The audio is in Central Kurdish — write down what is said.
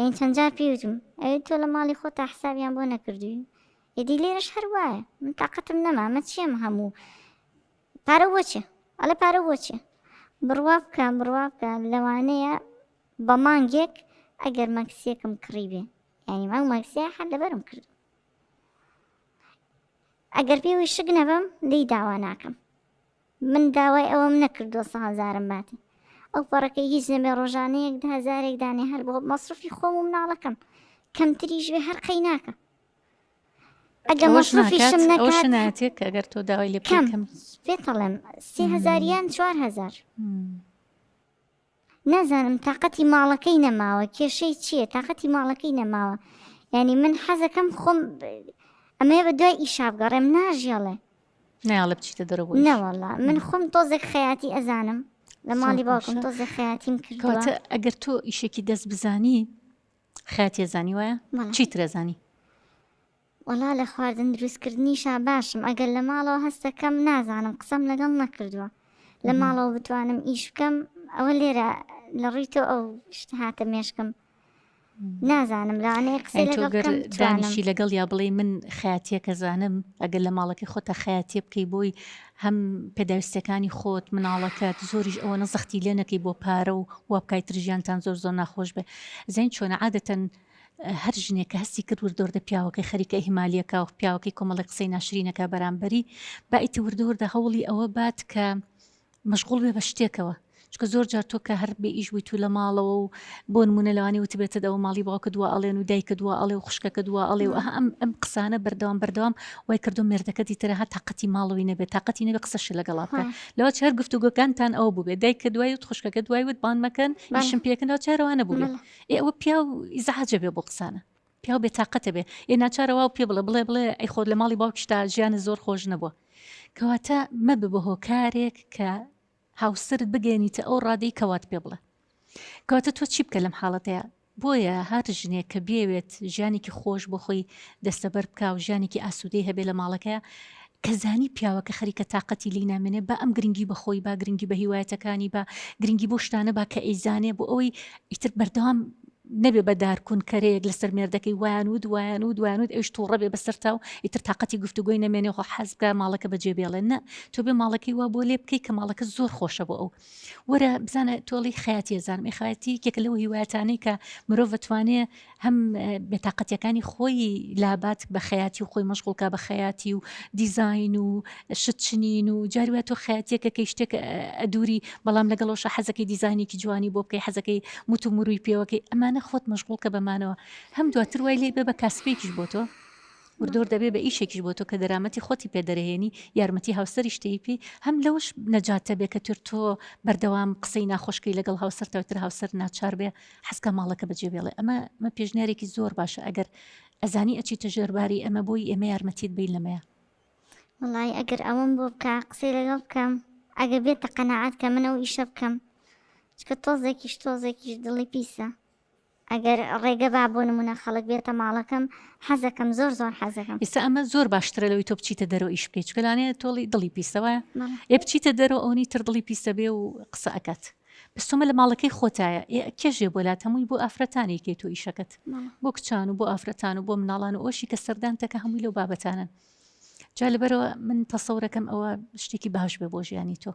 يعني چەندجار پێوتم ئەوێ تۆ لە ماڵی خۆتا حسابیان بۆ نەکردووی ئێدی لێرەش هەر وایە من تااقەتم نەما ئەمە چیەم هەموو پارە بۆچێ ئەڵێ پارە بۆچێ بڕوا بکە لەوانەیە بە مانگێک ئەگەر مەکسیەکم کڕی بێ یعنی مانگ مەکسیە هەر لەبەرم کرد ئەگەر پێوی شک نەبم لی داوا ناکەم من داوای ئەوەم نەکرد 200,000 باتێ ئەو پەڕەکەی هیچ نەبێ ڕۆژانەیەک 10,000 دانێ هەر بۆ مەسروفی خۆم و مناڵەکەم کەمتریش بێ هەر قەی ناکەم ئەگەر مەسروفیشم نەکات ناتێت کە ئەگەر تۆ داوای لێ بکەم پێتەڵێم 3,000 یان 4,000 نازانم تااقەتی ماڵەکەی نەماوە کێشەی چییە تااقەتی ماڵەکەی نەماوە یعنی من حەزەکەم خۆم ئەمێ بە دوای ئیشا بگەڕێم ناژێڵێ ناڵە بچیتە دەرەوە نەوەڵا من خۆم تۆزێک خەیاتی ئەزانم لە ماڵی باوکم تۆزێک خەیاتیم کردووە ئەگەر تۆ ئیشێکی دەست بزانی خەیاتی ئەزانی وایە چیتر ئەزانی وەڵا لە خواردن دروستکردنیشا باشم ئەگەر لە ماڵەوە هەستەکەم نازانم قسەم لەگەڵ نەکردووە لە ماڵەوە بتوانم ئیش بکەم ئەوە لێرە لە ڕووی تۆ ئەو شتهاتە مێشکم نازانم لەوانەیە قسەی لەگەڵ بکەم دانیشی لەگەڵ یا بڵێ من خەیاتیەکە زانم ئەگەر لە ماڵەکەی خۆتە خەیاتیە بکەی بۆی هەم پێداویستەکانی خۆت مناڵەکەت زۆریش ئەوە نەزەختی لێ نەکەی بۆ پارە و وا بکایت ژیانتان زۆر ناخۆش بێ زین چۆنە عادەتەن هەر ژنێکە هەستی کرد وردۆردە پیاوەکەی خەریکە ئیهمالیەکە و پیاوەکەی کۆمەڵی قسەی ناشرینەکە بەرامبەری بائیتی وردۆردە هەوڵی ئەوە بات کە مەشغوڵ بێ بە شتێکەوە چکە زۆر جار تۆ کە هەر بێ ئیش بووی تو لە ماڵەوە و بۆ نمونە لەوانی وتبێتە دەوە ماڵی باوکە دووە ئەڵێن و دایکە دووە ئەڵێ و خوشکەکە دووە ئەڵێ و ئەم قسانە بەردەوام وای کردو مێردەکە دیترە هە تااقەتی ماڵەوەی نەبێت تااقەتی نەبێ قسەشی لەگەڵا بکە لەوە چهار گفتوگۆکانتان ئەو بوو بێ دایکە دوای و خوشکەکە دوای وت بان مەکەن ئیشم پێکەنەوە چارەوانە بوو بێ ئەوە پیا و ئیزعاجە بێ بۆ قسانە پیا بێ تااقەتە بێ ناچارەوە پێ بڵێ ئەی خۆت لە ماڵی باوکیشتا ژیانە زۆر خۆش نەبووە کەواتە مەبە بە هۆکارێک کە هاوسرت بگەێنیتە ئەو ڕادەی کەوات پێ بڵێ کەواتە تۆ چی بکە لەم حاڵەتەیە بۆیە هەر ژنێک کە بێوێت ژیانێکی خۆش بۆ خۆی دەستەبەر بکە و ژیانێکی ئاسوودەی هەبێ لە ماڵەکەیە کە زانی پیاوەکە خەریکە تااقەتی لی نامێنێ بە ئەم گرنگی بەخۆی با گرنگی بە هیوایەتەکانی بە گرنگی بۆ شتانە با کە ئەیزانێ بۆ ئەوەی ئیتر بەردەوام نەبێ بەدارکون کەرەیەک لەسەر مێردەکەی وایانود ئەوش تووڕە بێ بەسەرتا و ئیتر تااقەتی گفتوگۆی نەمێنێ خۆ حەزگا ماڵەکە بەجێ بێڵێن نە تۆ بێ ماڵەکەی وا بۆ لێ بکەی کە ماڵەکە زۆر خۆشە بۆ ئەو وەرە بزانە تۆڵی خەیاتی ئەزانم خەیاتی کێکە لەو هیوایەتانەی کە مرۆڤ بتوانێ هەم بێتاقەتیەکانی خۆی لابات بە خەیاتی و خۆی مەشغوڵکە بە خەیاتی و دیزاین و شتچنین و جاروە تۆ خەیاتیەکە کەی شتێک ئەدووری بەڵام لەگەڵەوەشە حەزەکەی دیزانێکی جوانی بۆ بکەی حەزەکەی مت و مروی پێوەکەی ئەمانە خۆت مەشغوڵکە بەمانەوە هەم دواتر وای لێ بێ بە کاسبێکیش بۆ تۆ وردۆر دەبێ بە ئیشێکیش بۆ تۆ کە دەرامەتی خۆتی پێدەرەهێنی یارمەتی هاوسەری شتەیپی هەم لەوش نەجاتە بێ کە تر تۆ بەردەوام قسەی ناخۆشکەی لەگەڵ هاوسەرتەوەتر هاوسەر ناچار بێ حەزکە ماڵەکە بەجێ بێڵێ ئەمە پێشنیارێکی زۆر باشە ئەگەر ئەزانی ئەچیتە ژێرباری ئەمە بۆی ئێمە یارمەتیت بین لەمەیە وڵای ئەگەر ئەوم بۆ بکە قسەی لەگەڵ بکەم ئەگەر بێتە قەنەعات کە من ئەو ئیشە بکەم چکە تۆزێکیش دڵی پیسە ئەگەر ڕێگە با بۆ نمونە خەڵک بێتە ماڵەکەم حەزەکەم زۆر حەزەکەم ئێستا ئەمە زۆر باشترە لەوەی تۆ بچیتە دەرەوە ئیش بکەیت چکە لانەیە تۆڵی دڵی پیسەوە ێ بچیتە دەرەوە ئەوەی تر دڵی پیسە بێ و قسە ئەکات بستۆمە لە ماڵەکەی خۆتایە کێژێ بۆ لات هەمووی بۆ ئافرەتانێکی تۆ ئیشەکەت بۆ کچان و بۆ ئافرەتان و بۆ مناڵان و ئەوشی کە سەردانتەکە هەمووی لەو بابەتانن جا لەبەرەوە من تەسەورەکەم ئەوە شتێکی باش بێ بۆ ژیانی تۆ